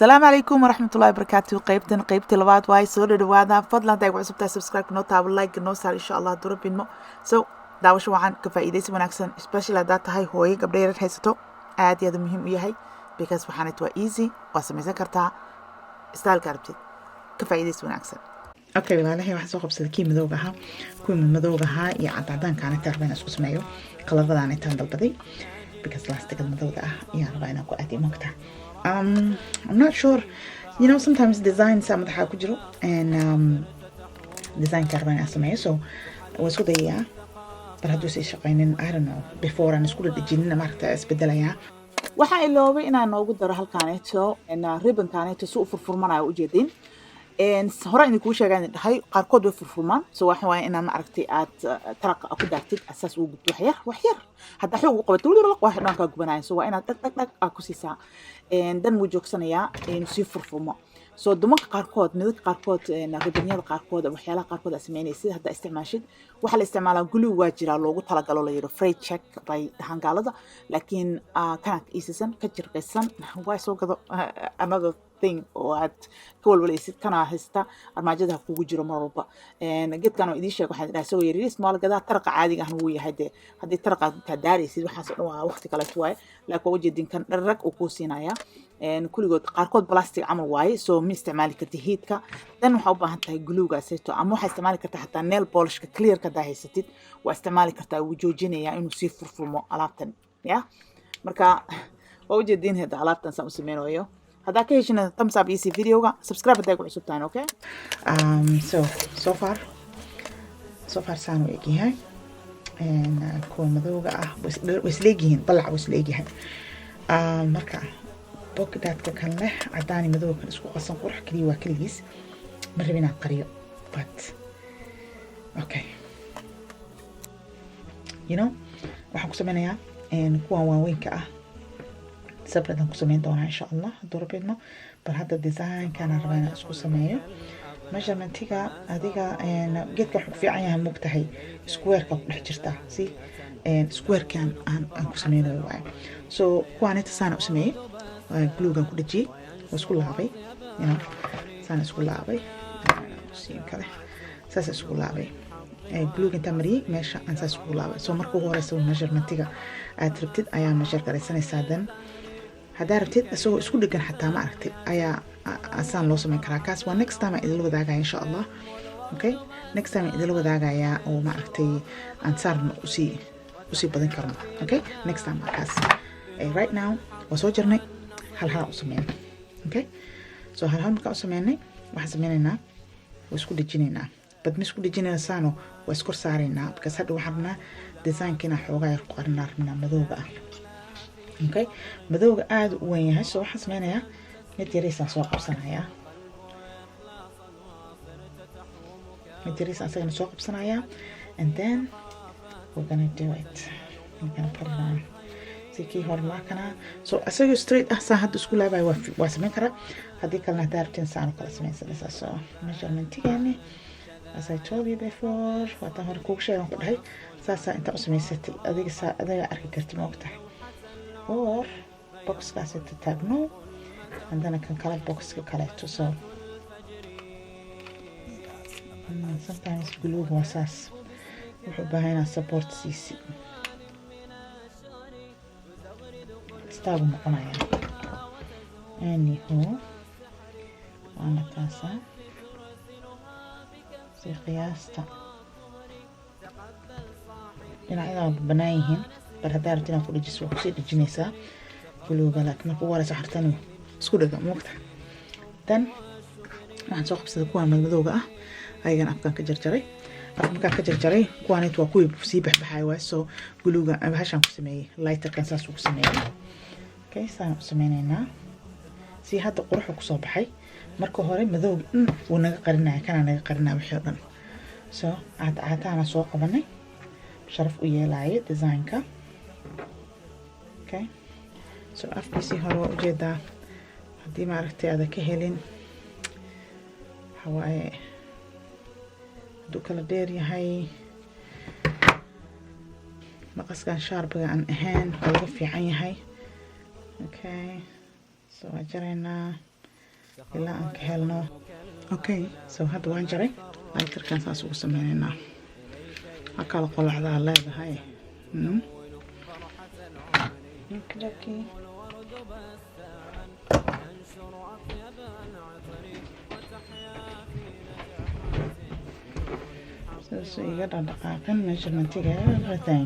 السلام عليكم ورحمة الله وبركاته. قيبتي لبعض واي سو دواada fadlan haday ku cusubtahay subscribe noo taabo like noo saar insha Allah duro bidmo so daawasho waxaan ka faa'iideysi wanaagsan especially hadaa tahay hooyo gabdho yar haysato aad iyo aad muhiim u yahay because waxaan waa easy waa samaysan kartaa style garbid ka faa'iideysi wanaagsan. Okay walaalahay waxaan soo qabsaday kii madowga ahaa kuwa madowga ahaa iyo cadaan kaana tarbaan isku sameeyo qaladadaan intaan dalbaday because lastigada madowga ah iyo rabaa inaan ku aadi moogta. I'm not sure, you know, sometimes design some of the kujiro and design carbon asamayo so was good yeah but I do say shaqaynin I don't know before aan isku dhajinina marka isbedelaya waxa iloobay inaan noogu daro halkaaneeto in ribbon-kaaneeto si u furfurmanayo u jeedin hore in ku sheegaan dhahay qaarkood way furfurmaan so waxa way inaan ma aragtay aad taraq ku daartid asaas uu gudbo wax yar hadda xoog u qabato wali wax dhan ka gubanayo so waa inaad dhag ku siisaa dan wuu joogsanayaa in si furfurmo so dumarka qaarkood midka qaarkood ribbonyada qaarkood waxyaalaha qaarkood sameynaysid hadda isticmaashid waxa la isticmaalaa glue waa jira loogu talagalo la yiro free check bay hangaalada laakiin kana isisan ka jirqaysan way soo gado another thing oo aad ka walwalaysid kana haysta armaajada kugu jiro mar walba geedkan oo idin sheeg waxaan soo yariis maal gadaa tarqa caadiga ah wuu yahay hadii tarqa ka daaraysid waxa soo dhawaa waqti kale tuway laakiin wajeedin kan dharag uu ku siinaya kulligood qaarkood plastic amal waaye so ma isticmaali kartid heatka dan waxa u baahan tahay glue-gaaseeto ama waxa isticmaali kartaa xataa nail polish-ka clear-ka daa haysatid waa isticmaali kartaa wuu joojinayaa inuu sii furfurmo alaabtan ya marka waa ujeedin hada alaabtan saan u sameynayo hadaa ka heshina thumbs up easy video-ga subscribe hadaa ku cusub tahay okay so far saan u egyahay kuwa madowga ah wasleegihiin balac wasleegihay marka bogdaadka kan leh cadaan iyo madow kan isku qasan qurux kaliya waa kaligiis ma rabin inaan qariyo but okay you know waxaan ku sameynayaa kuwan waaweynka ah sabradaan ku sameyn doonaa insha Allah hadduu rabidmo bal hadda design kana rabaa inaan isku sameeyo measurementiga adiga geedka wuxuu fiican yahay moogtahay square-ka ku dhex jirta si square-kan aan ku sameynayo waay so kuwan inta saan u sameeyay glue-gan ku dhajiyay isku laabay you know saan isku laabay siin kale saas isku laabay glue-gan tamariyay meesha aan saas isku laabay so marka ugu horeysa measurementiga aad rabtid ayaa measure garaysanaysaa dan hadaa rabtid asoo isku dhigan xataa ma aragtid ayaa asaan loo sameyn karaa kaas waa next time idin wadaagaya insha Allah okay next time idin wadaagaya oo ma aragtay aan saarno usi badan karno okay next time kaas right now waa soo jirnay hal u sameyn okay so hal marka u sameynay waxaan sameynaynaa waa isku dhijinaynaa bad ma isku dhijinayna saano waa isku saaraynaa because hadda waxaan rabnaa design-kina xoogaa yar ku qarnaa rabnaa madowga ah okay madowga aad u weyn yahay so waxaan sameynayaa mid yariis aan soo qabsanayaa soo qabsanayaa and then we're gonna do it we're gonna put it on kii hor markana so asagoo straight ah saa hadda isku laabay waa sameyn karaa haddii kalena daartin saan kala sameysanaysaa so measurementigani as I told you before waatan hore kugu sheegan ku dhahay saasaa intaa u samaysatay adiga arki karti ma ogtahay or boxkaas inta taagno haddana kan kale boxka kaleeto so sometimes glue waa saas wuxuu baahan yahay support siisi staabu noqonaya anyhow waana taasa si qiyaasta dhinacyada banaan yihiin bal haddaa rabtid inaad ku dhajiso waa kusii dhajinaysaa guluuga laakiin marka ugu horeysa xartani isku dhaga moogta dan waxaan soo qabsaday kuwa madowga ah ayagan afkaan ka jarjaray markaan ka jarjaray kuwaanit waa kuwii sii baxbaxay waay so guluuga bahashaan ku sameeyey lighterkan saas ku sameeyey okay saan u sameynaynaa si hadda quruxu ku soo baxay marka hore madowga wuu naga qarinaya kana naga qarinaya wixii oo dhan so caataana soo qabanay sharaf u yeelaayo design-ka okay so afkiisii hore waa ujeedaa haddii maaragtay aada ka helin hawaaye hadduu kala dheer yahay maqaskan shaarbiga aan ahayn waa laga fiican yahay okay so wajarayna ilaa aan ka helno. Okay, so hadda waan jaray lighterkan saas ugu sameynaynaa. Akala qolacdaa leedahay. Okay. So iga dhaqaaqan measurementiga everything.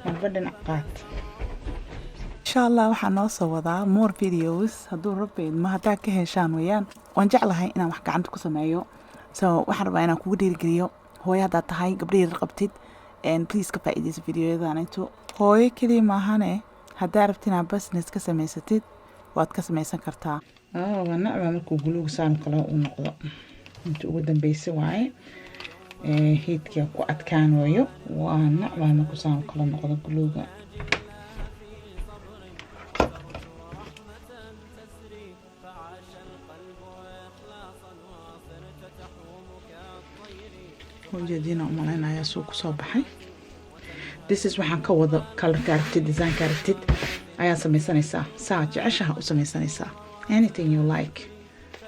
Marba dhinac qaad. Insha Allah waxaan noo soo wadaa more videos hadduu rabbi ma hadaa ka heshaan weeyaan. Waan jeclahay inaan wax gacanta ku sameeyo. So waxaan rabaa inaan kugu dhiirigeliyo hooyo haddaad tahay gabdho yar qabtid and please ka faa'iidayso videoyadan intu hooyo kaliya maahane haddaa rabtid inaad business ka samaysatid waad ka samaysan kartaa. Waa nacba markuu guluuga saan kale u noqdo inta ugu dambaysa waaye heedka ku adkaanayo waa nacba markuu saan kale noqdo guluuga. وجدينا أمالنا يا سوق صباحي. This is waxaan ka wada color character design character ayaa samaysanaysaa saa jeceshaha u samaysanaysaa anything you like.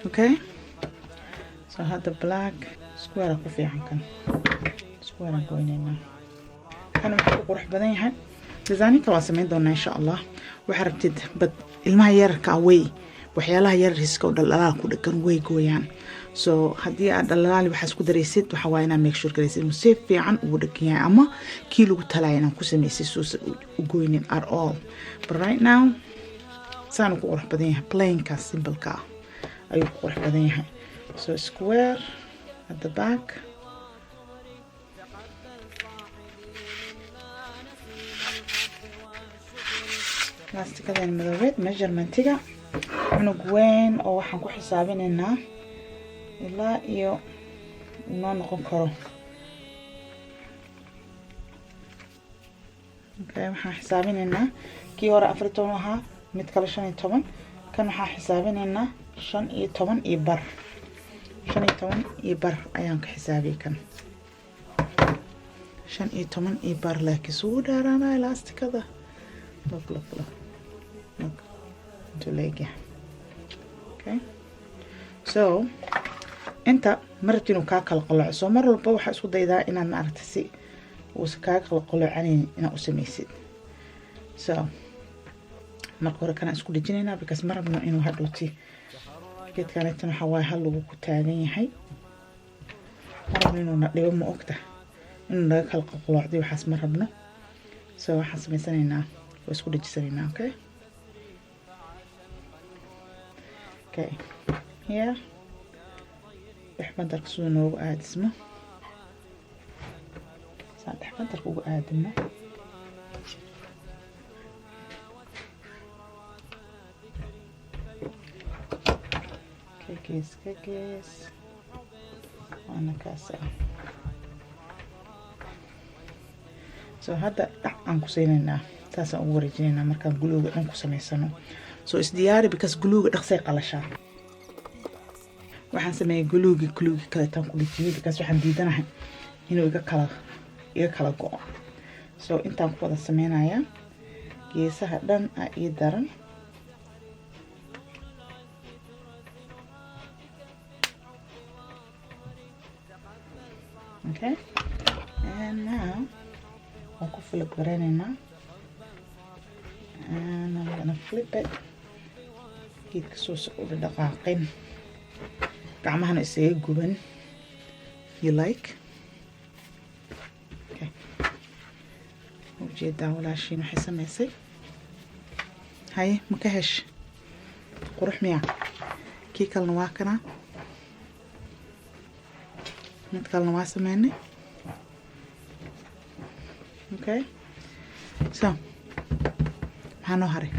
Okay, so hada black square ku fiican kan square goynayna kan wuxuu qurux badan yahay design-ka waa samayn doonaa insha Allah. Waxa rabtid bad ilmaha yarka way waxyaalaha yariska oo dhalaal ku dhagan way gooyaan. So haddii aad dhalaal waxaas ku dareysid waxa waa inaad make sure gareysid inuu si fiican ugu dhagan yahay ama kii lagu talay inaan ku sameeyay suusan u gooynin at all. But right now saan ku qurux badan yahay plain ka simple ka ayuu qurux badan yahay. So square at the back. Lastikada madawed measurementiga unug weyn oo waxaan ku xisaabinaynaa ilaa iyo inoo noqon karo. Okay, waxaan xisaabinaynaa kii hore 14 ahaa mid kale 15 kan waxaan xisaabinaynaa 15 iyo bar 15 iyo bar ayaan ka xisaabiyay kan 15 iyo bar laakiin soo dhaarana elastikada look to leg. Okay, so inta martinu ka kala qoloc soo mar walba waxa isku daydaa inaad ma aragtay si uu ka kala qolocanin inaad u samaysid. So marka hore kana isku dhijinayna because marabno inuu hadhowti geedkan intan waxa waa hal lagu ku taagan yahay marabno inuu dhibo ma ogta inuu naga kala qolocday waxaas marabno. So waxaan samaysanaynaa oo isku dhijisanaynaa. Okay, here إحمد ركسونا وقاعد اسمه ساعد إحمد ركو وقاعد منه. كيكيس وأنا كاسة. So هذا عن كسيننا تاسع أوريجيننا مركب جلوج عن كسميسانو. So it's diary because gluga dhaqsay qalashaa. Waxaan sameeyay gluga kale tan ku dhigtay because waxaan diidanahay inuu iga kala go'o. So intaan ku wada sameeynayaa geesaha dhan ay daran. Okay, and now I'll go flip garanaynaa and I'm gonna flip it. geedka soo socda dhaqaaqin gacmahana isaga guban you like. Okay, ujeedaa walaashiin waxay samaysay hay ma ka hesh qurux miya kii kalena waa kana mid kalena waa sameynay. Okay, so maxaa noo haray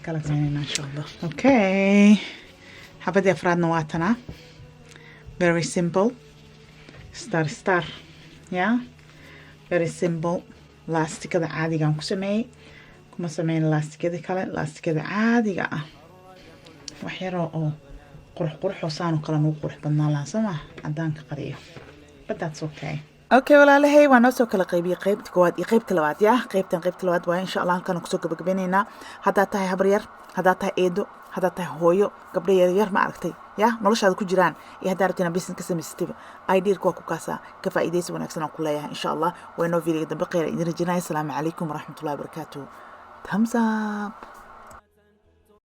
kala sameynayna insha Allah. Okay, xabadii afraadna waa tana very simple star yeah, very simple. Laastikada caadiga aan ku sameeyay kuma sameyn laastikada kale laastikada caadiga ah wax yar oo qurux saan kala noo qurux badnaa la sama cadaanka qariyo but that's okay. Okay walaalahay waan soo kala qaybiyay qaybta koowaad iyo qaybta labaad yaa qaybta labaad waa insha Allah halkan ku soo gabagabeynayna hadda tahay habar yar hadda tahay eedo haddaad tahay hooyo gabdho yaryar ma aragtay ya noloshaada ku jiraan iyo haddaa rabtina business ka samaysataba ideerka waa ku kaasaa ka faa'iidaysi wanaagsan aan ku leeyahay insha allah waa inoo videoga dambe khayr idin rajinaya asalaamu calaykum waraxmatullahi wabarakaatuh thumbs up